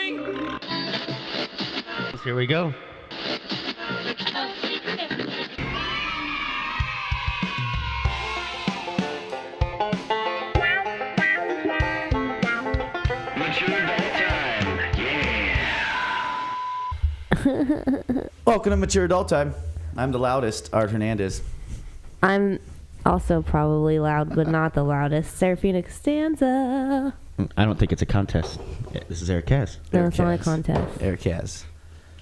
Here we go. Welcome to Mature Adult Time. I'm the loudest, Art Hernandez. I'm also probably loud, but not the loudest. Serafina Costanza. I don't think it's a contest. This is Eric Kaz. No, it's not a contest. Eric Kaz.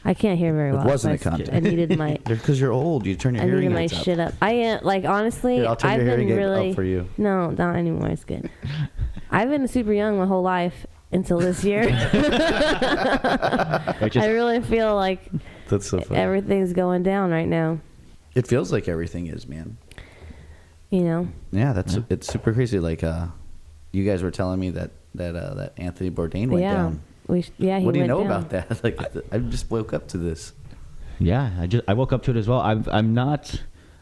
I can't hear very well. It wasn't a contest. I needed my. Because you're old. You turn your hearing aids up. I needed my shit up. I am like honestly. Here, I'll turn I've your been hearing aid really up for you. No, not anymore. It's good. I've been super young my whole life until this year. I really feel like that's so funny. Everything's going down right now. It feels like everything is, man. You know. Yeah, it's super crazy. Like, you guys were telling me that Anthony Bourdain went down. He what do you went know down. about that? Like, I just woke up to this. Yeah, I woke up to it as well. I'm not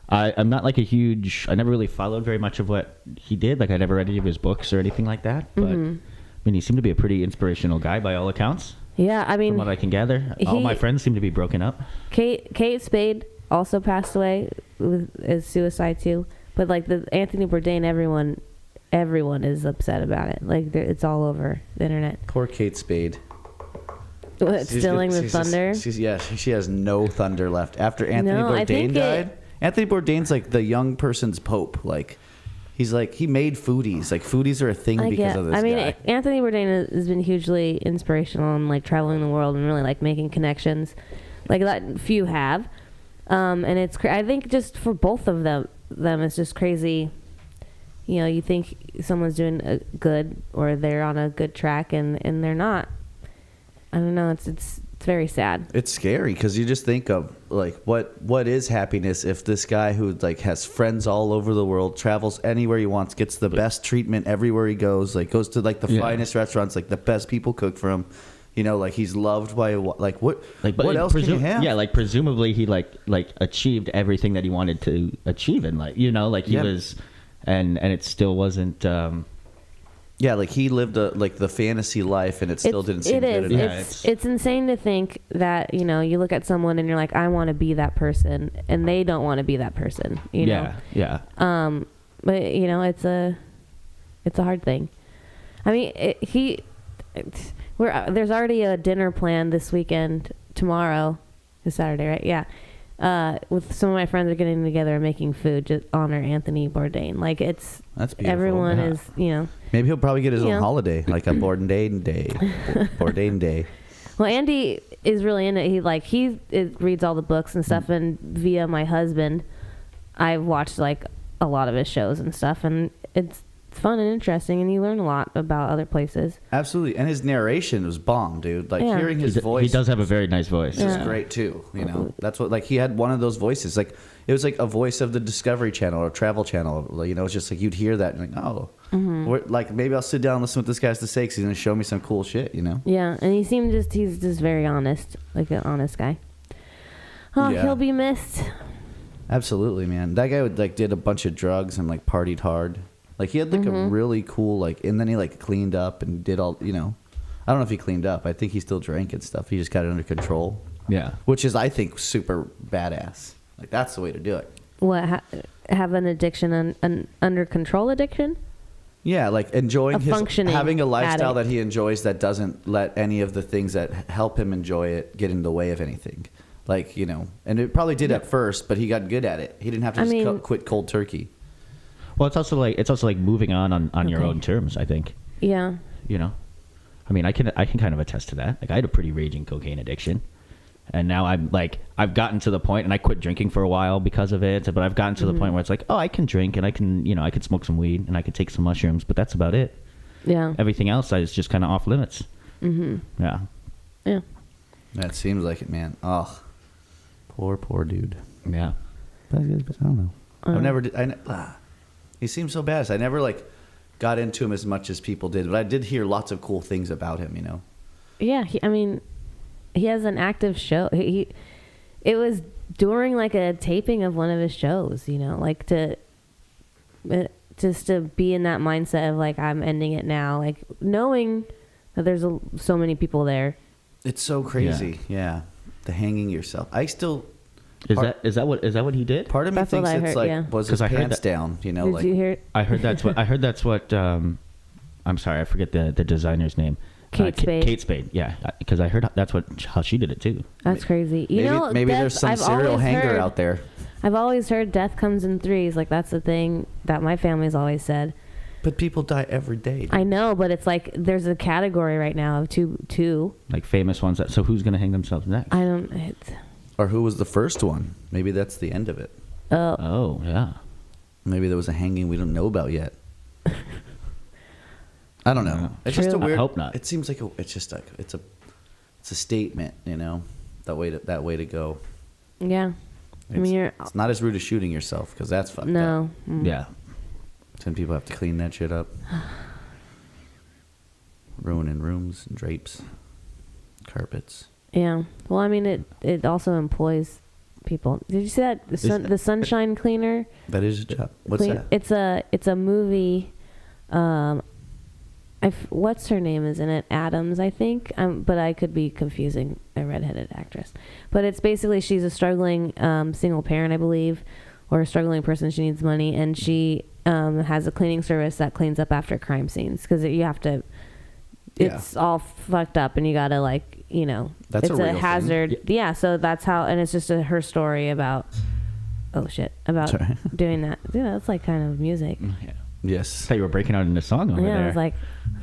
like a huge. I never really followed very much of what he did. Like I never read any of his books or anything like that. But I mean, he seemed to be a pretty inspirational guy by all accounts. Yeah, I mean, from what I can gather, all my friends seem to be broken up. Kate Spade also passed away with suicide too. But like the Anthony Bourdain, everyone is upset about it. Like it's all over the internet. Poor Kate Spade. What, stealing the thunder? She has no thunder left after Anthony Bourdain died. Anthony Bourdain's like the young person's pope. Like he's like he made foodies. Like foodies are a thing because of this guy. I mean, Anthony Bourdain has been hugely inspirational in like traveling the world and really like making connections, like that few have. And it's I think just for both of them it's just crazy. You know, you think someone's doing good or they're on a good track and they're not. I don't know. It's very sad. It's scary because you just think of like what is happiness if this guy who like has friends all over the world, travels anywhere he wants, gets the best treatment everywhere he goes, like goes to like the finest restaurants, like the best people cook for him. You know, like he's loved by like what else can you have? Yeah, like presumably he like achieved everything that he wanted to achieve in life. You know, like he was, and it still wasn't. Yeah, like he lived like the fantasy life, and it still didn't seem good enough. It's insane to think that you know you look at someone and you're like, I want to be that person, and they don't want to be that person. You know? Yeah. But you know, it's a hard thing. I mean, there's already a dinner planned this weekend. Tomorrow is Saturday, right? Yeah. With some of my friends are getting together and making food to honor Anthony Bourdain. Like that's beautiful. Everyone is, you know. Maybe he'll probably get his own holiday, like a Bourdain Day. Bourdain Day. Well, Andy is really in it. He reads all the books and stuff, and via my husband, I've watched like a lot of his shows and stuff, and it's fun and interesting, and you learn a lot about other places. Absolutely, and his narration was bomb, dude. Like hearing his voice. He does have a very nice voice. Is great too. You know, that's what he had one of those voices. Like it was like a voice of the Discovery Channel or Travel Channel. You know, it's just like you'd hear that and like, like maybe I'll sit down and listen to what this guy has to say because he's gonna show me some cool shit. You know. Yeah, and he's just very honest, like an honest guy. Oh, he'll be missed. Absolutely, man. That guy did a bunch of drugs and like partied hard. Like he had like a really cool and then he like cleaned up and did all, you know, I don't know if he cleaned up. I think he still drank and stuff. He just got it under control. Yeah. Which is, I think, super badass. Like that's the way to do it. What, have an addiction, an under control addiction? Yeah, like enjoying having a lifestyle addict that he enjoys that doesn't let any of the things that help him enjoy it get in the way of anything. Like, you know, and it probably did at first, but he got good at it. He didn't have to quit cold turkey. Well, it's also like moving on your own terms, I think. Yeah. You know, I mean, I can kind of attest to that. Like, I had a pretty raging cocaine addiction, and now I've gotten to the point, and I quit drinking for a while because of it. But I've gotten to the point where it's like, oh, I can drink, and I can smoke some weed, and I can take some mushrooms, but that's about it. Yeah. Everything else is just kind of off limits. Yeah. Yeah. That seems like it, man. Oh, poor dude. Yeah. But I don't know. I've never. He seems so badass. I never got into him as much as people did, but I did hear lots of cool things about him. You know. Yeah, he has an active show. It was during like a taping of one of his shows. You know, like just to be in that mindset of like I'm ending it now, like knowing that there's so many people there It's so crazy. Yeah. The hanging yourself. I still. Is that what he did? Part of me That's what thinks I it's heard, like, yeah. was his pants down, you know? Did like, you hear? I heard that's what. I'm sorry, I forget the designer's name. Kate Spade. Kate Spade. Yeah, because I heard that's how she did it too. That's crazy. Maybe death, there's some I've serial always hanger heard- out there. I've always heard death comes in threes. Like that's the thing that my family's always said. But people die every day. I know, but it's like there's a category right now of two. Like famous ones. So who's gonna hang themselves next? I don't. It's, Or who was the first one? Maybe that's the end of it. Oh yeah. Maybe there was a hanging we don't know about yet. I don't know. Yeah. It's just a True. weird. I hope not. It seems like it's a statement, you know, that way to go. yeah. I mean, It's not as rude as shooting yourself because that's fucked up. no. Yeah. Then people have to clean that shit up. Ruining rooms and drapes, carpets. Yeah. Well, I mean, it also employs people. Did you see that the sunshine cleaner? That is a job. What's that? It's a movie. What's her name is in it? Adams, I think. But I could be confusing a redheaded actress. But it's basically she's a struggling single parent, I believe, or a struggling person. She needs money, and she has a cleaning service that cleans up after crime scenes because you have to. It's all fucked up, and you gotta That's it's a a real hazard. thing. Yeah, so that's how, and it's just her story about. Oh shit! About Sorry. doing that. Yeah, that's like kind of music. Yeah. Yes. I thought you were breaking out into song over Yeah, there. I was like,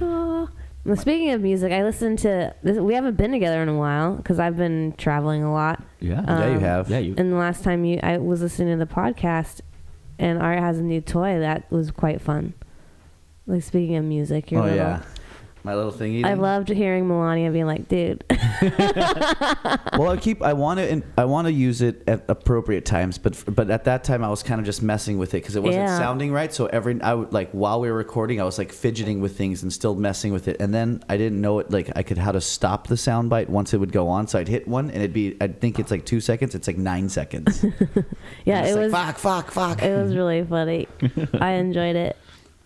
oh. Well, speaking of music, I listened to. We haven't been together in a while because I've been traveling a lot. yeah. Yeah, you have. Yeah, you. And the last time I was listening to the podcast, and Art has a new toy that was quite fun. Like speaking of music, Oh yeah. My little thingy. I loved hearing Melania being like, "Dude." Well, I want to use it at appropriate times, but at that time I was kind of just messing with it because it wasn't sounding right. So I would like while we were recording, I was like fidgeting with things and still messing with it. And then I didn't know it how to stop the sound bite once it would go on. So I'd hit one and I'd think it's like 2 seconds. It's like 9 seconds. Yeah, it was like, fuck. It was really funny. I enjoyed it.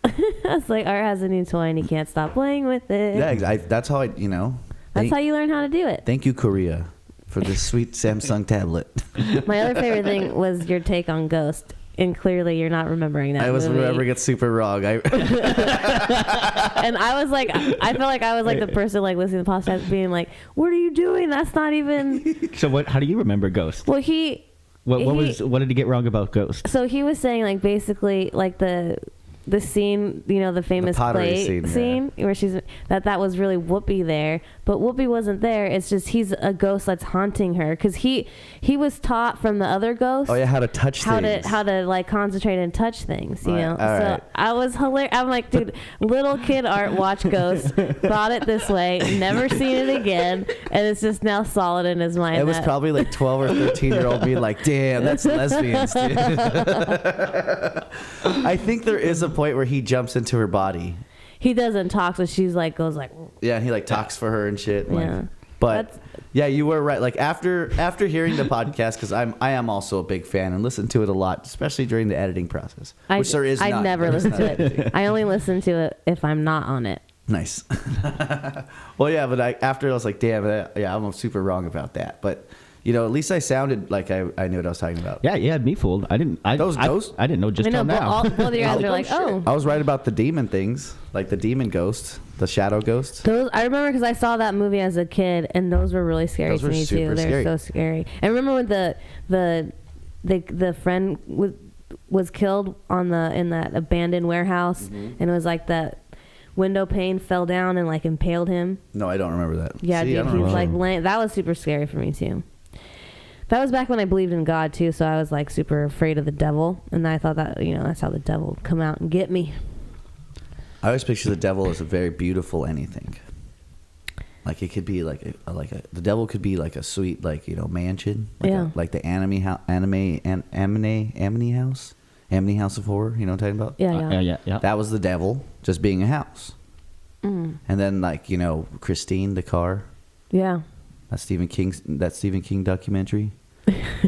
I was like, Art has a new toy and he can't stop playing with it. Yeah, that's how That's how you learn how to do it. Thank you, Korea, for this sweet Samsung tablet. My other favorite thing was your take on Ghost, and clearly you're not remembering that. I was movie. remembering it super wrong. And I was like, I felt like I was like the person like listening to the podcast being like, "What are you doing? That's not even." So what? How do you remember Ghost? Well, What did he get wrong about Ghost? So he was saying like basically like the scene, the famous pottery plate scene, where she's that was really Whoopi there, but Whoopi wasn't there. It's just he's a ghost that's haunting her because he was taught from the other ghosts. Oh yeah, how to touch things. How to like concentrate and touch things, you know. all So right. I was hilarious. I'm like, dude, little kid Art watched Ghost, thought it this way, never seen it again, and it's just now solid in his mind. It was probably like 12 or 13-year-old being like, "Damn, that's lesbians." Dude. I think there is a point where he jumps into her body. He doesn't talk, so she's like goes like. Yeah, and he like talks for her and shit. And, Yeah. like, but yeah, you were right. Like after hearing the podcast, because I am also a big fan and listen to it a lot, especially during the editing process. Which there is. I none. never There is listen to none. it. I only listen to it if I'm not on it. Nice. Well, yeah, but after I was like, damn, yeah, I'm super wrong about that. But at least I sounded like I knew what I was talking about. Yeah, you had me fooled. I didn't. Those ghosts? I didn't know just I know, till but now. both of you guys are like, oh. I was right about the demon things, like the demon ghost, the shadow ghost. Those I remember because I saw that movie as a kid, and those were really scary Those to were me super too. They're scary. so scary. And remember when the friend was killed in that abandoned warehouse, and it was like that window pane fell down and like impaled him. No, I don't remember that. Yeah, See, I dude, don't he was remember. like that was super scary for me too. That was back when I believed in God too, so I was like super afraid of the devil, and I thought that that's how the devil would come out and get me. I always picture the devil as a very beautiful anything. Like it could be the devil could be like a sweet mansion, like the Amity house of horror. You know what I'm talking about? Yeah. That was the devil just being a house. And then Christine the car. Yeah. That Stephen King documentary.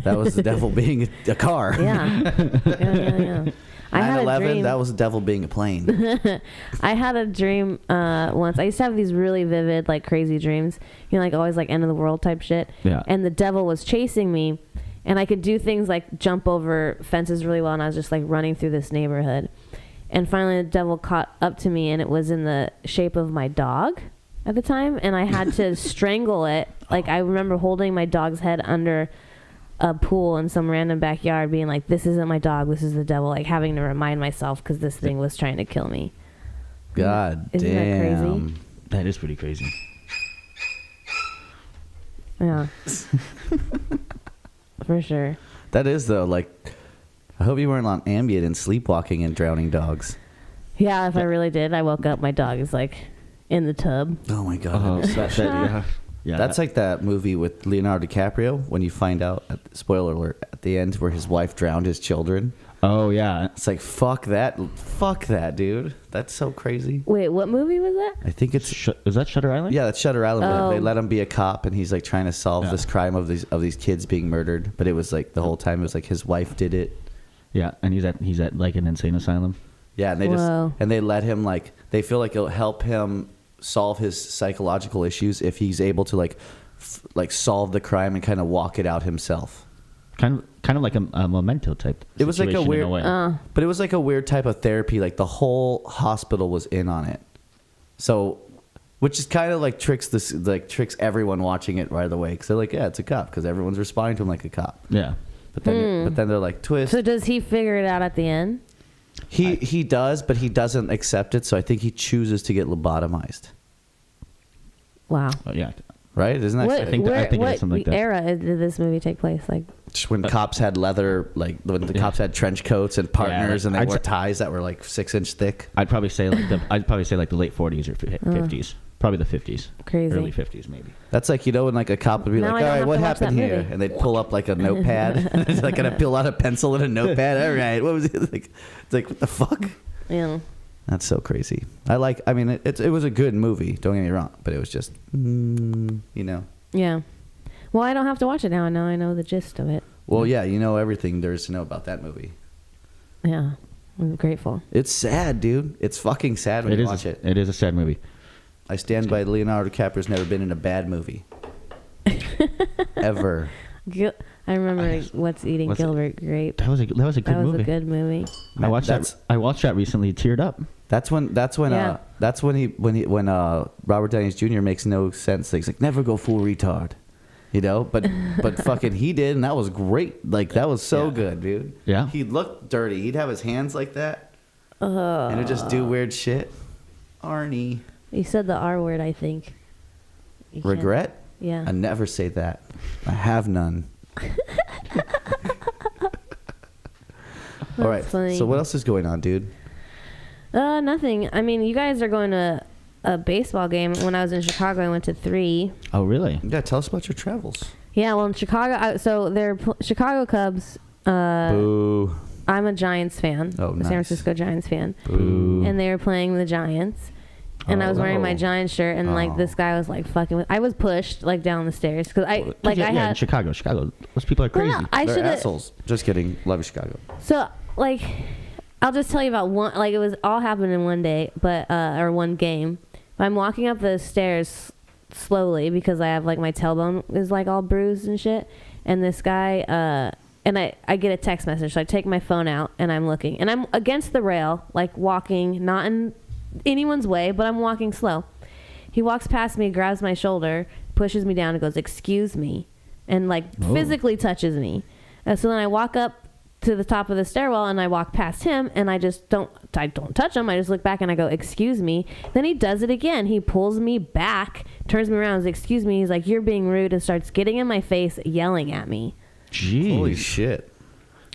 That was the devil being a car. Yeah. I had a 9/11, dream. that was the devil being a plane. I had a dream once. I used to have these really vivid, like crazy dreams. You know, like always like end of the world type shit. Yeah. And the devil was chasing me, and I could do things like jump over fences really well, and I was just like running through this neighborhood. And finally, the devil caught up to me, and it was in the shape of my dog at the time, and I had to strangle it. Like I remember holding my dog's head under a pool in some random backyard, being like, "This isn't my dog. This is the devil." Like having to remind myself because this thing was trying to kill me. God Isn't damn. that crazy? That is pretty crazy. Yeah. For sure. That is though. Like, I hope you weren't on Ambien and sleepwalking and drowning dogs. Yeah, if I really did, I woke up, my dog is like in the tub. Oh my god. Oh, yeah. That's like that movie with Leonardo DiCaprio when you find out, spoiler alert, at the end where his wife drowned his children. Oh yeah. It's like, fuck that, dude. That's so crazy. Wait, what movie was that? I think it's Is that Shutter Island? yeah, that's Shutter Island. Oh. They let him be a cop, and he's like trying to solve this crime of these kids being murdered. But it was like the whole time it was like his wife did it. Yeah, and he's at like an insane asylum. Yeah, and they Whoa. they let him, like, they feel like it'll help him solve his psychological issues if he's able to like solve the crime and kind of walk it out himself. Kind of like a Memento type. It was like a situation weird, in way. but it was like a weird type of therapy. Like the whole hospital was in on it, so which is kind of like tricks everyone watching it right away because they're like, yeah, it's a cop because everyone's responding to him like a cop. Yeah. But then they're like, twist. So does he figure it out at the end? He does, but he doesn't accept it. So I think he chooses to get lobotomized. Wow. Yeah. Right? Isn't that? I think it is what something like that. era did this movie take place? Like, Just when cops had leather, like when the cops had trench coats and partners, and they I'd wore say- ties that were like 6-inch thick. I'd probably say like the late 40s or 50s. Probably the 50s. Crazy. Early 50s maybe. That's like, when like a cop would be Now like, I all don't right, have what to watch happened that here? movie. And they'd pull up like a notepad. It's like gonna pull out a pencil and a notepad. All right, what was it like? It's like, what the fuck? yeah. That's so crazy. I mean, it was a good movie. Don't get me wrong, but it was just, Yeah. Well, I don't have to watch it now. Now I know the gist of it. Well, yeah, you know everything there is to know about that movie. Yeah. I'm grateful. It's sad, dude. It's fucking sad when you watch it. It is a sad movie. I stand by Leonardo DiCaprio's never been in a bad movie. Ever. I remember What's Eating What's Gilbert Grape. That was a good movie. That was a good movie. I watched that recently. Teared up. That's when Yeah. when Robert Downey Jr. makes no sense. He's like, never go full retard, but fucking he did, and that was great. Like that was so good, dude. Yeah. He'd look dirty. He'd have his hands like that, and he'd just do weird shit. Arnie. You said the R word, I think. You can't- Regret? Yeah. I never say that. I have none. All right. funny. So what else is going on, dude? Nothing. I mean, you guys are going to a baseball game. When I was in Chicago, I went to 3. Oh really? Yeah, tell us about your travels. Yeah, well, in Chicago, so they're Chicago Cubs. Boo. I'm a Giants fan. Oh, a nice. San Francisco Giants fan. Boo. And they were playing the Giants. And I was wearing my Giants shirt, and like this guy was like fucking with. I was pushed like down the stairs because I like I in had. Chicago. Those people are crazy. Well, I They're should have. assholes. Just kidding. Love you, Chicago. So like, I'll just tell you about one. Like it was all happened in one day, but or one game. I'm walking up the stairs slowly because I have like my tailbone is like all bruised and shit. And this guy, and I get a text message. So I take my phone out and I'm looking, and I'm against the rail, like walking, not in anyone's way, but I'm walking slow. He walks past me, grabs my shoulder, pushes me down, and goes, "Excuse me," and like physically touches me. So then I walk up to the top of the stairwell and I walk past him, and I don't touch him. I just look back and I go, "Excuse me." Then he does it again. He pulls me back, turns me around, says, "Excuse me." He's like, "You're being rude," and starts getting in my face, yelling at me. Jeez. Holy shit.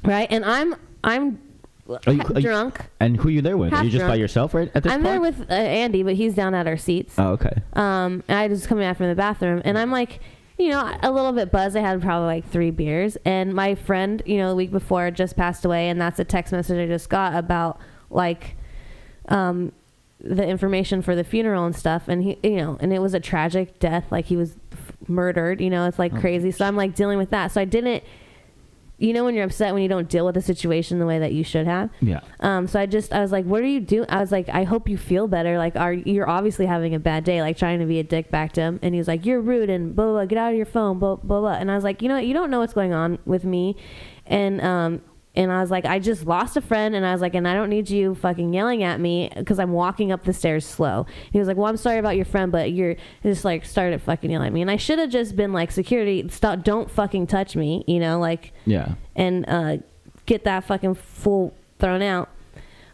Right, and I'm Are you drunk. And who are you there with? Half Are you just by drunk. yourself right at this I'm point? there with Andy, but he's down at our seats. Oh, okay. And I just coming out from the bathroom, and I'm like, a little bit buzzed. I had probably like 3 beers, and my friend, the week before just passed away, and that's a text message I just got about like, the information for the funeral and stuff, and he, and it was a tragic death, like he was murdered. It's like crazy. So I'm like dealing with that. So I didn't you know, when you're upset when you don't deal with the situation the way that you should have. Yeah. So I was like, what are you doing? I was like, I hope you feel better. Like, you're obviously having a bad day, like trying to be a dick back to him. And he was like, you're rude and blah, blah, blah, get out of your phone, blah, blah, blah. And I was like, you know what? You don't know what's going on with me. And I was like, I just lost a friend, and I was like, and I don't need you fucking yelling at me because I'm walking up the stairs slow. And he was like, well, I'm sorry about your friend, but you're just like started fucking yelling at me. And I should have just been like, security, stop, don't fucking touch me, you know, like, yeah, and get that fucking fool thrown out.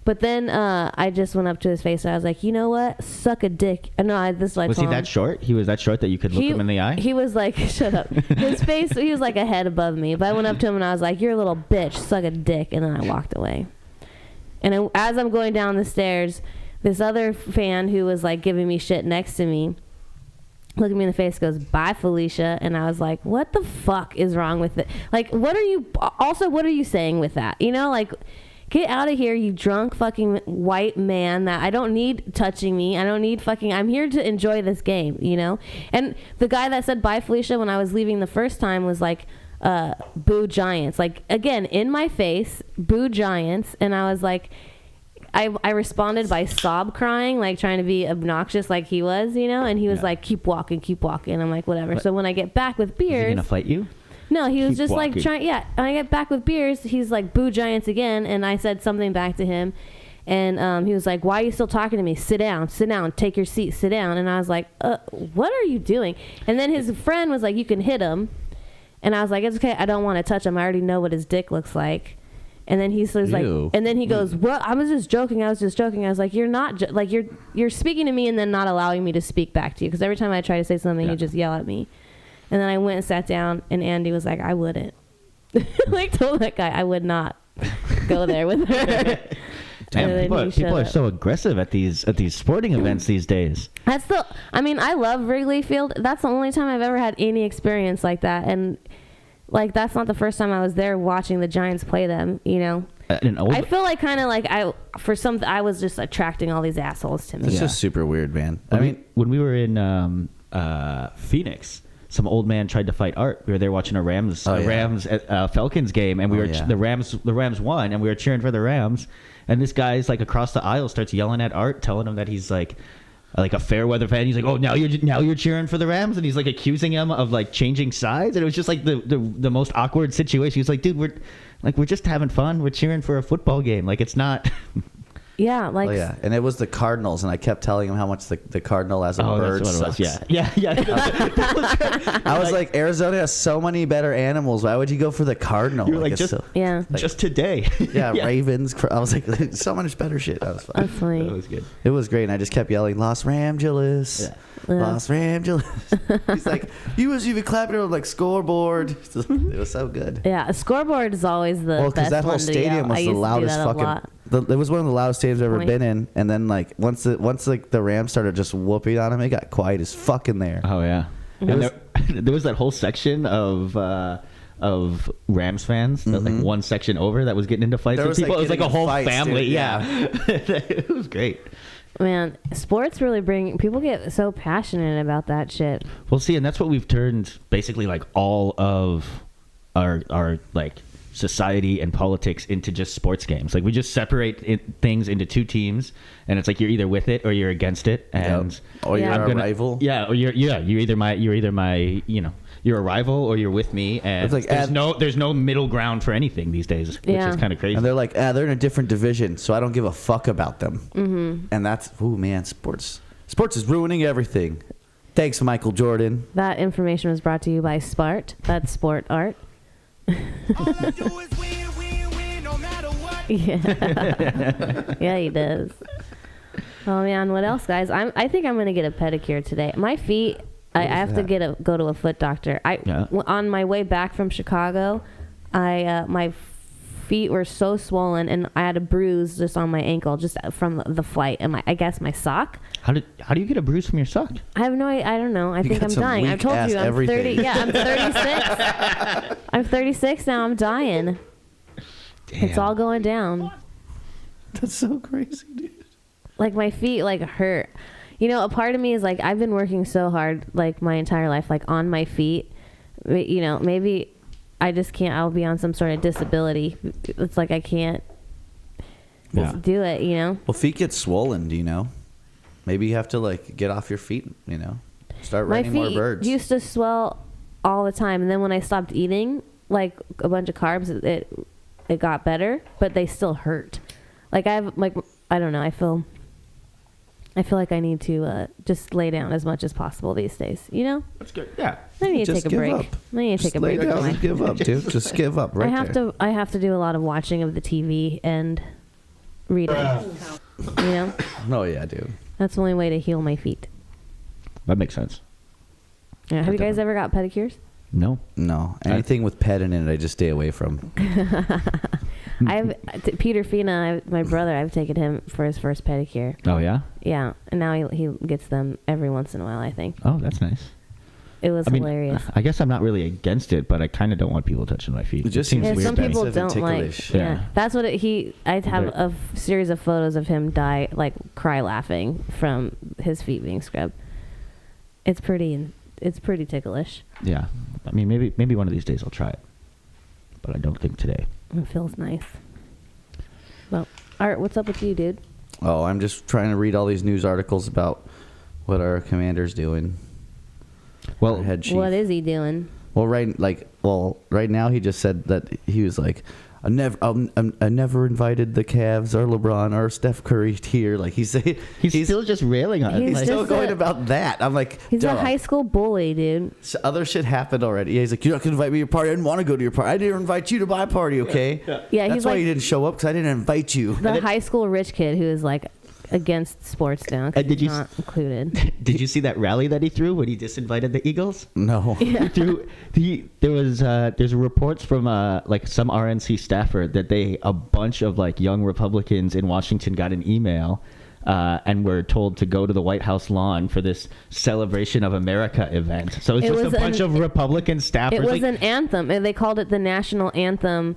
But then I just went up to his face and I was like, you know what? Suck a dick. No, this is what I was he told him. that short? He was that short that you could look him in the eye? He was like, shut up. His face, he was like a head above me. But I went up to him and I was like, you're a little bitch. Suck a dick. And then I walked away. And as I'm going down the stairs, this other fan who was like giving me shit next to me looked at me in the face, goes, bye, Felicia. And I was like, what the fuck is wrong with it? Like, what are you saying with that? You know, like, get out of here, you drunk fucking white man that I don't need touching me. I don't need fucking, I'm here to enjoy this game, you know? And the guy that said bye, Felicia, when I was leaving the first time was like, boo Giants. Like, again, in my face, boo Giants. And I was like, I responded by sob crying, like trying to be obnoxious like he was, you know? And he was like, keep walking. I'm like, whatever. So when I get back with beers. Is he gonna fight you? No, he was Keep just walking. like trying. Yeah, when I get back with beers, he's like, boo Giants again. And I said something back to him. And he was like, why are you still talking to me? Sit down, take your seat, sit down. And I was like, what are you doing? And then his friend was like, you can hit him. And I was like, it's okay, I don't want to touch him. I already know what his dick looks like. And then he says like, and then he goes, well, I was just joking. I was like, you're not, like, you're speaking to me and then not allowing me to speak back to you. Because every time I try to say something, you just yell at me. And then I went and sat down, and Andy was like, I wouldn't. Like, told that guy, I would not go there with her. Damn, people are so aggressive at these sporting events these days. I mean, I love Wrigley Field. That's the only time I've ever had any experience like that. And, like, that's not the first time I was there watching the Giants play them, you know? I feel like kind of like I was just attracting all these assholes to me. It's just super weird, man. When we were in Phoenix, some old man tried to fight Art. We were there watching a Rams Falcons game, and the Rams won, and we were cheering for the Rams. And this guy's like across the aisle starts yelling at Art, telling him that he's like a fair weather fan. He's like, oh, now you're cheering for the Rams, and he's like accusing him of like changing sides. And it was just like the most awkward situation. He's like, dude, we're just having fun. We're cheering for a football game. Like, it's not. Yeah, like. Oh, yeah, and it was the Cardinals, and I kept telling him how much the Cardinal as a bird sucks. Yeah. I was like, Arizona has so many better animals. Why would you go for the Cardinal? You were like, just today. Yeah, Ravens. I was like, so much better shit. That was fun. That's funny. That was good. It was great, and I just kept yelling, Los Ramgelis. Yeah. Los Ramgelis. He's like, he was even clapping on like scoreboard. It was so good. Yeah, a scoreboard is always the best because that whole stadium was the loudest fucking. It was one of the loudest stadiums I've ever been in, and then like once like the Rams started just whooping on him, it got quiet as fuck in there. Oh yeah, and there was that whole section of Rams fans, like one section over, that was getting into fights with people. It was like a whole family. Yeah, it was great. Man, sports really people get so passionate about that shit. Well, see, and that's what we've turned basically like all of our like society and politics into just sports games. Like, we just separate things into two teams, and it's like you're either with it or you're against it, and or you're a rival. Yeah, or you're either my you're a rival or you're with me, and it's like, there's no middle ground for anything these days, which is kind of crazy. And they're like, they're in a different division, so I don't give a fuck about them. Mm-hmm. And that's, man, sports is ruining everything. Thanks, Michael Jordan. That information was brought to you by Spart. That's sport art. All I do is win, no matter what. Yeah, he does. Oh man, what else, guys? I think I'm gonna get a pedicure today. My feet, I have to go to a foot doctor. On my way back from Chicago, my feet were so swollen, and I had a bruise just on my ankle, just from the flight, and I guess my sock. How do you get a bruise from your sock? I have no idea. I don't know. I think I'm dying. I've told you I'm 30. Yeah, I'm 36. I'm 36 now. I'm dying. Damn. It's all going down. That's so crazy, dude. Like, my feet like hurt. You know, a part of me is like, I've been working so hard like my entire life, like on my feet. You know, maybe I just can't. I'll be on some sort of disability. It's like I can't Yeah. do it. You know. Well, feet get swollen. Do you know? Maybe you have to like get off your feet. You know, start My raining more feet birds. used to swell all the time, and then when I stopped eating like a bunch of carbs, it got better, but they still hurt. Like I don't know. I feel like I need to just lay down as much as possible these days. You know. That's good. Yeah. I need to Just take a give break. up. I need to Just take a lay break. down from and my- give up, dude. Just give up. Right there. I have to do a lot of watching of the TV and reading. You know, Oh yeah, dude. that's the only way to heal my feet. That makes sense. Yeah. Have you guys ever got pedicures? No. No, anything with pet in it, I just stay away from. Peter Fina, my brother. I've taken him for his first pedicure. Oh yeah. Yeah, and now he gets them every once in a while. I think Oh, that's nice. it was I mean, hilarious. I guess I'm not really against it, but I kind of don't want people touching my feet. It just seems Yeah, seems weird. some to me. people expensive and don't like. ticklish. Yeah, Yeah. that's what I'd have But- a series of photos of him cry laughing from his feet being scrubbed. It's pretty ticklish. Yeah. I mean, maybe one of these days I'll try it, but I don't think today. It feels nice. Well, Art, what's up with you, dude? Oh, I'm just trying to read all these news articles about what our commander's doing. Well, Our head chief. What is he doing? Well, right now he just said that he was like, I never invited the Cavs or LeBron or Steph Curry here. Like he's still just railing on it. He's Like, still just going a- about that. I'm like, He's dog, a high school bully, dude. other shit happened already. Yeah, he's like, you're not gonna invite me to your party. I didn't want to go to your party. I didn't invite you to my party. Okay. Yeah, That's he's why like you didn't show up because I didn't invite you. the high school rich kid who is like against sports now. 'Cause And did he's you not included? Did you see that rally that he threw when he disinvited the Eagles? No. There's reports from like some RNC staffer that a bunch of like young Republicans in Washington got an email and were told to go to the White House lawn for this celebration of America event. So it's It just a was bunch of Republican staffers. It was like, an anthem. And they called it the national anthem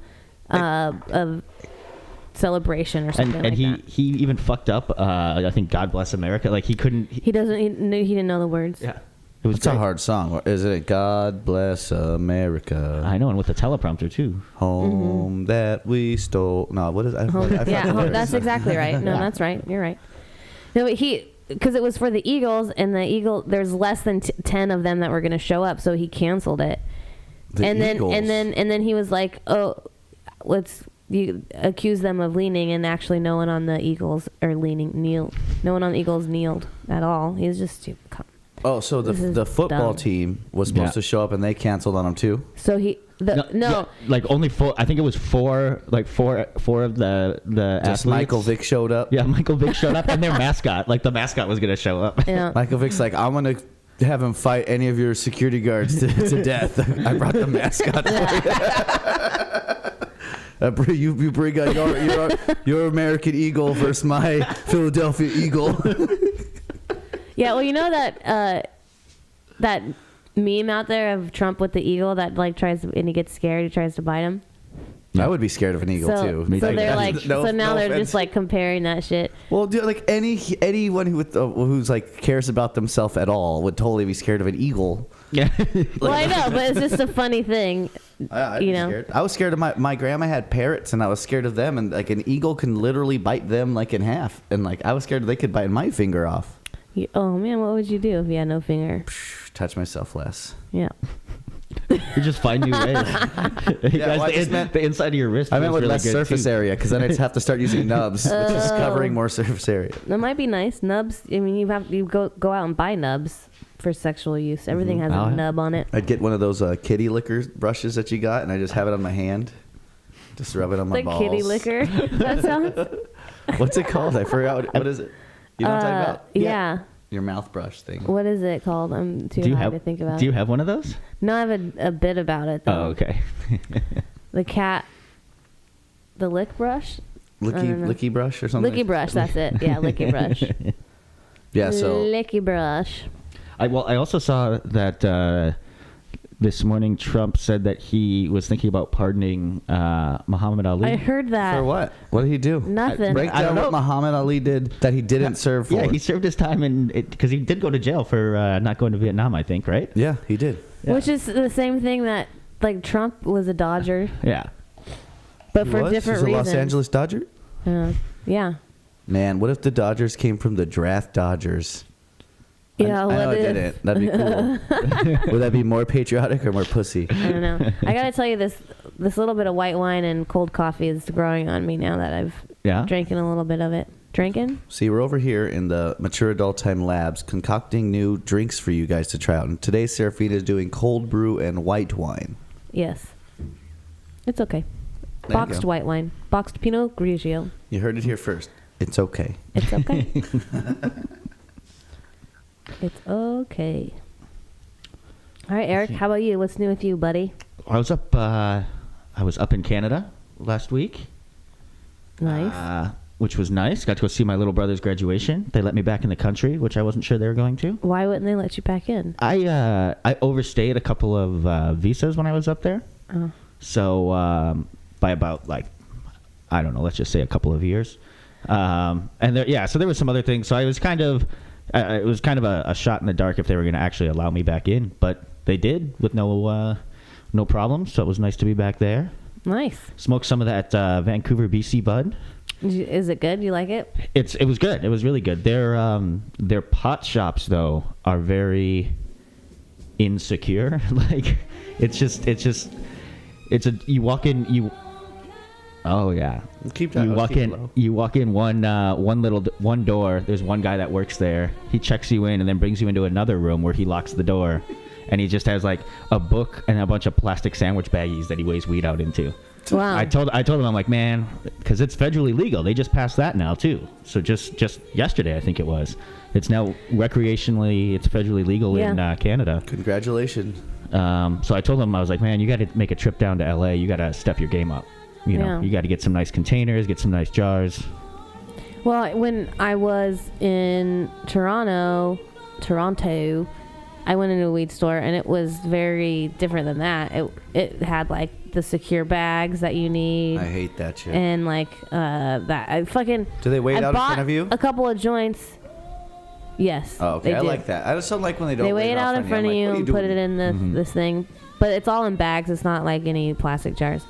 of celebration or something and like that. he even fucked up. I think "God Bless America." Like he couldn't. He didn't know the words. Yeah, it was It's a great. hard song. Isn't it? God bless America. I know, and with the teleprompter too. Home that we stole. No, what is I forgot Yeah, the lyrics. that's exactly right. No, that's right. You're right. No, because it was for the Eagles, and there's less than 10 of them that were going to show up, so he canceled it. The and Eagles. then he was like, "Oh, you accuse them of leaning, and actually no one on the Eagles no one on the Eagles kneeled at all. He was just stupid. Oh, so This is the football dumb. team was supposed Yeah. to show up and they canceled on them too. So no, Yeah, like only four. I think it was four. Like four of the Just athletes. Michael Vick showed up. Yeah, Michael Vick showed up, and their mascot. Like the mascot was gonna show up. yeah. Michael Vick's like, I'm gonna have him fight any of your security guards to death. I brought the mascot for you. You bring your American Eagle versus my Philadelphia Eagle. Yeah, well, you know that meme out there of Trump with the eagle that like and he gets scared, he tries to bite him. I would be scared of an eagle So too. they're like, No- so now no they're offense. just like comparing that shit. Well, dude, like anyone who's like cares about themselves at all would totally be scared of an eagle. Yeah. Well, I know, but it's just a funny thing. I'd be You know? scared. I was scared of my grandma had parrots, and I was scared of them. And like an eagle can literally bite them like in half, and like I was scared they could bite my finger off. Oh man, what would you do if you had no finger? Touch myself less. Yeah. You just find new ways. well, I just meant- the inside of your wrist. I meant feels with really less good, surface too. area because then I just have to start using nubs, which is covering more surface area. That might be nice. Nubs. I mean, you go out and buy nubs for sexual use. Everything has Oh, a yeah. nub on it. I'd get one of those kitty liquor brushes that you got, and I just have it on my hand, just rub it on my Like balls. kitty liquor. That sounds. What's it called? I forgot. What is it? You know what I'm talking about? Yeah. Your mouth brush thing. What is it called? I'm too high to think about. Do you have one of those? No, I have a bit about it though. Oh, okay. The lick brush. I don't know. Licky brush or something. Licky brush. That's it. Yeah, licky brush. Yeah. So Licky brush. I also saw that this morning Trump said that he was thinking about pardoning Muhammad Ali. I heard that. for what? What did he do? Nothing. Break I don't down what know. Muhammad Ali did that he didn't serve for. Yeah, he served his time because he did go to jail for not going to Vietnam, I think, right? Yeah, he did. Yeah. Which is the same thing that like Trump was a Dodger, Yeah. but He for was? different He's a reasons. Los Angeles Dodger? Yeah. Man, what if the Dodgers came from the draft Dodgers? Yeah, I know what it if? didn't. That'd be cool. Would that be more patriotic or more pussy? I don't know. I gotta tell you, this little bit of white wine and cold coffee is growing on me now that I've Yeah. drinking a little bit of it. Drinking? See, we're over here in the Mature Adult Time Labs concocting new drinks for you guys to try out. And today, Serafina is doing cold brew and white wine. Yes. It's okay. There you Boxed go. white wine. Boxed Pinot Grigio. You heard it here first. It's okay. It's okay. It's okay. All right, Eric, how about you? What's new with you, buddy? I was up in Canada last week. Nice. Which was nice. Got to go see my little brother's graduation. They let me back in the country, which I wasn't sure they were going to. Why wouldn't they let you back in? I overstayed a couple of visas when I was up there. Oh. So by about I don't know, let's just say a couple of years. And so there was some other things. So I was kind of it was kind of a shot in the dark if they were going to actually allow me back in, but they did with no problems. So it was nice to be back there. Nice. Smoked some of that Vancouver BC bud. Is it good? You like it? It was good. It was really good. Their pot shops though are very insecure. You walk in. Oh yeah. Keep talking. You walk in one door. There's one guy that works there. He checks you in and then brings you into another room where he locks the door, and he just has like a book and a bunch of plastic sandwich baggies that he weighs weed out into. Wow. I told him, I'm like, man, because it's federally legal. They just passed that now too. So just yesterday, I think it was. It's now recreationally. It's federally legal in Canada. Congratulations. So I told him, I was like, man, you got to make a trip down to LA. You got to step your game up. You know, you got to get some nice containers, get some nice jars. Well, when I was in Toronto, I went into a weed store and it was very different than that. It had like the secure bags that you need. I hate that shit. And like that I fucking. Do they weigh it out in front of you? A couple of joints. Yes. Oh, okay. they I do. like that. I just don't like when they don't. They weigh it out in front of you and put it in this thing, but it's all in bags. It's not like any plastic jars.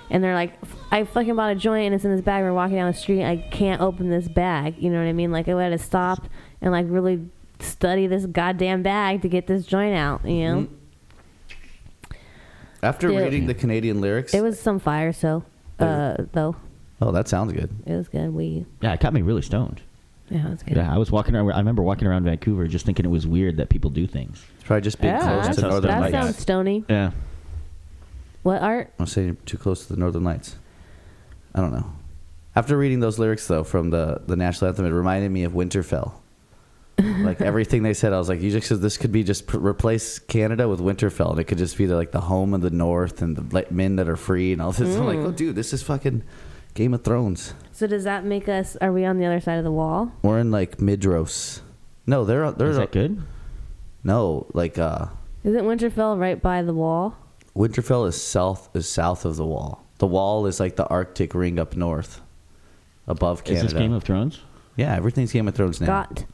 And they're like, I fucking bought a joint and it's in this bag. We're walking down the street. I can't open this bag. You know what I mean? Like I had to stop and like really study this goddamn bag to get this joint out. You know. After reading the Canadian lyrics, it was some fire. So, though. Oh, that sounds good. It was good. Yeah, it got me really stoned. Yeah, it was good. Yeah, I was walking around. I remember walking around Vancouver just thinking it was weird that people do things. It's probably just being close to Northern that Lights. sounds stony. Yeah. What, Art? I'm saying too close to the Northern Lights. I don't know. After reading those lyrics, though, from the national anthem, it reminded me of Winterfell. Like everything they said, I was like, you just said this could be just replace Canada with Winterfell, and it could just be like the home of the North and the men that are free and all this. I'm like, oh, dude, this is fucking Game of Thrones. So does that make us? Are we on the other side of the wall? We're in like Midros. No, they're Is that good? No, like Isn't Winterfell right by the wall? Winterfell is south of the wall. The wall is like the Arctic ring up north, above Canada. Is this Game of Thrones? Yeah, everything's Game of Thrones now. Got.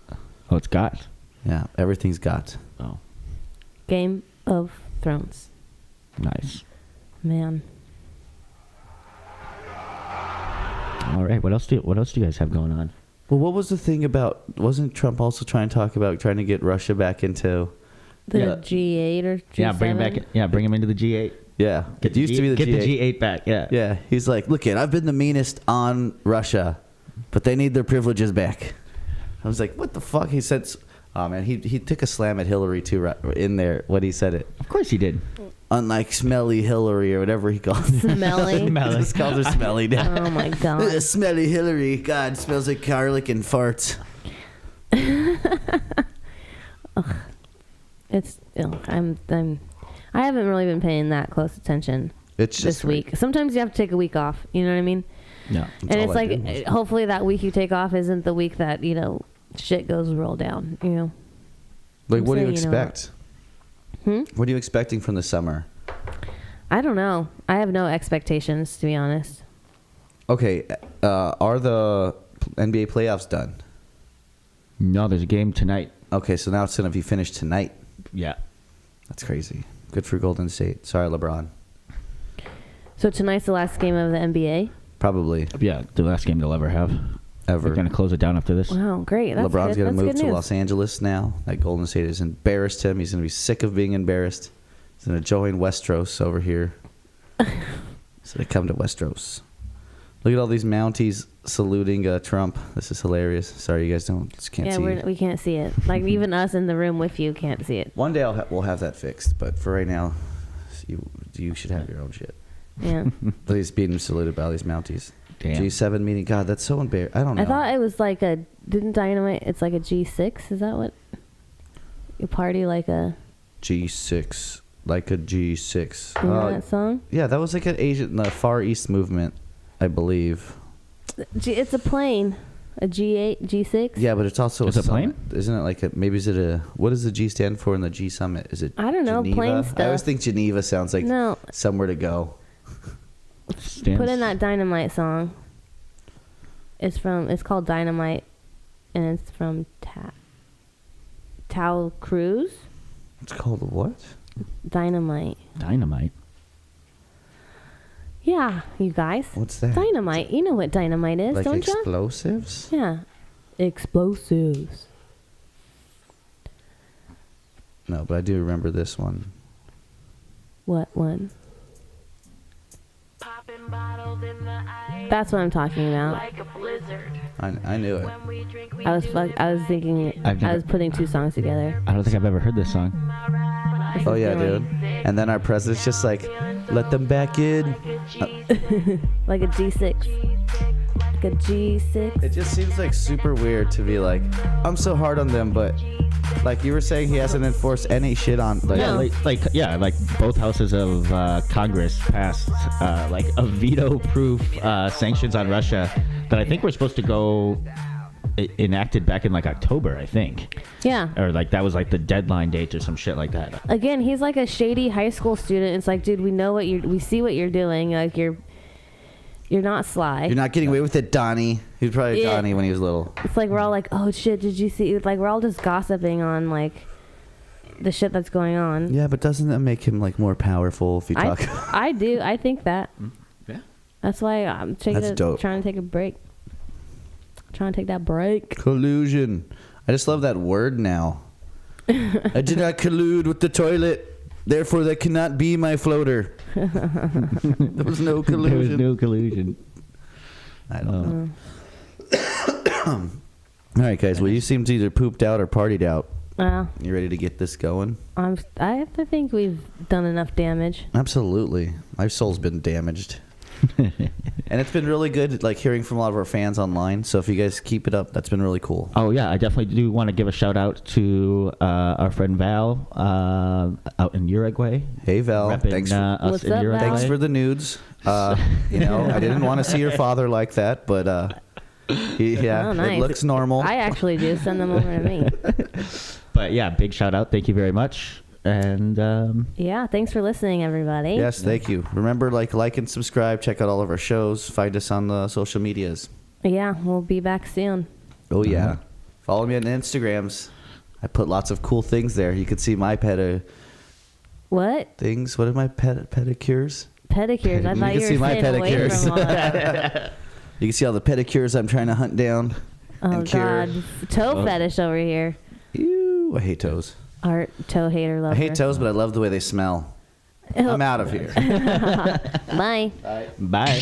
Oh, it's got. Yeah, everything's got. Oh, Game of Thrones. nice. Man. All right, what else do you guys have going on? Well, what was the thing about? Wasn't Trump also trying to get Russia back into? The Yeah. G8 or G7? Yeah, bring him back. Yeah, bring him into the G8. Yeah, it used to be the get G8. the G8 back. Yeah. Yeah, he's like, look, I've been the meanest on Russia, but they need their privileges back. I was like, what the fuck? He said, oh man, he took a slam at Hillary too right in there when he said it. Of course he did. Unlike Smelly Hillary or whatever he called her. Smelly. He just called her Smelly now. Oh my god. Smelly Hillary. God, smells like garlic and farts. It's. I haven't really been paying that close attention It's just this week. Sometimes you have to take a week off. You know what I mean? No. And it's like, hopefully that week you take off isn't the week that shit goes real down. You know. Like, I'm what do you saying, expect? What are you expecting from the summer? I don't know. I have no expectations, to be honest. Okay, are the NBA playoffs done? No, there's a game tonight. Okay, so now it's going to be finished tonight. Yeah. That's crazy. Good for Golden State. Sorry, LeBron. So tonight's the last game of the NBA. Probably Yeah, the last game they'll ever have. ever. We're gonna close it down after this. Wow, great. That's LeBron's good. gonna That's move good to news. Los Angeles now. That Golden State has embarrassed him. He's gonna be sick of being embarrassed. He's gonna join Westeros over here. So they come to Westeros. Look at all these Mounties saluting Trump. This is hilarious. Sorry, you guys can't Yeah, see. we can't see it. Like even us in the room with you can't see it. One day we'll have that fixed, but for right now, you should have your own shit. Yeah. But he's being saluted by all these Mounties. Damn. G7 meeting. God, that's so embarrassing. I don't know. I thought it was like didn't Dynamite, it's like a G6? Is that what? You party like a... G6, like a G6. You know that song? Yeah, that was like an Asian, the Far East movement, I believe. It's a plane. A G8, G6? Yeah, but it's also It's a summit. plane? Isn't it like maybe is it a, what does the G stand for in the G summit? Is it I don't know, Geneva? plane I always stuff. think Geneva sounds like No. somewhere to go. Stands- Put in that Dynamite song. It's called Dynamite, and it's from Tao Cruz. It's called what? Dynamite. Dynamite. Yeah, you guys. What's that? Dynamite. You know what dynamite is, Like don't you? explosives? Yeah. Explosives. No, but I do remember this one. What one? That's what I'm talking about. I knew it. I was thinking. I've I never- was putting two songs together. I don't think I've ever heard this song. This Oh is yeah, really- dude. And then our president's just like, let them back in. Like a G6. Like a G6. It just seems like super weird to be like, I'm so hard on them, but like you were saying, he hasn't enforced any shit on. Like, Yeah, like both houses of Congress passed like a veto-proof sanctions on Russia that I think were supposed to go enacted back in like October, I think, Yeah. or like that was like the deadline date or some shit like that. Again, he's like a shady high school student. It's like, dude, we see what you're doing. Like you're not sly. you're not getting away with it, Donnie. He was probably Yeah. Donnie when he was little. It's like we're all like, oh shit, did you see? Like we're all just gossiping on like the shit that's going on. Yeah, but doesn't that make him like more powerful if you talk? I do. I think that. Yeah. That's why I'm That's dope. trying to take a break. Trying to take that break. Collusion. I just love that word now. I did not collude with the toilet. Therefore, that cannot be my floater. There was no collusion. There was no collusion. I don't know. All right, guys. Well, you seem to either pooped out or partied out. You ready to get this going? I have to think we've done enough damage. Absolutely. My soul's been damaged. And it's been really good, like hearing from a lot of our fans online. So if you guys keep it up, that's been really cool. Oh yeah, I definitely do want to give a shout out to our friend Val out in Uruguay. Hey Val, Repping, thanks. us What's in up, Val? Uruguay. Thanks for the nudes. You know, I didn't want to see your father like that, but yeah, Oh, nice. it looks normal. I actually do. Send them over to me. But yeah, big shout out. Thank you very much. And Yeah, thanks for listening, everybody. Yes, thank you. Remember, like and subscribe. Check out all of our shows. Find us on the social medias. Yeah, we'll be back soon. Oh yeah, follow me on Instagrams. I put lots of cool things there. You can see my What? things. What are my pedicures? Pedicures. I You thought can you see were my staying away pedicures. from all that. You can see all the pedicures I'm trying to hunt down. Oh, and cure. God. Toe fetish over here. Ew, I hate toes. Art toe hater lover. I hate toes, but I love the way they smell. I'm out of here. Bye. bye.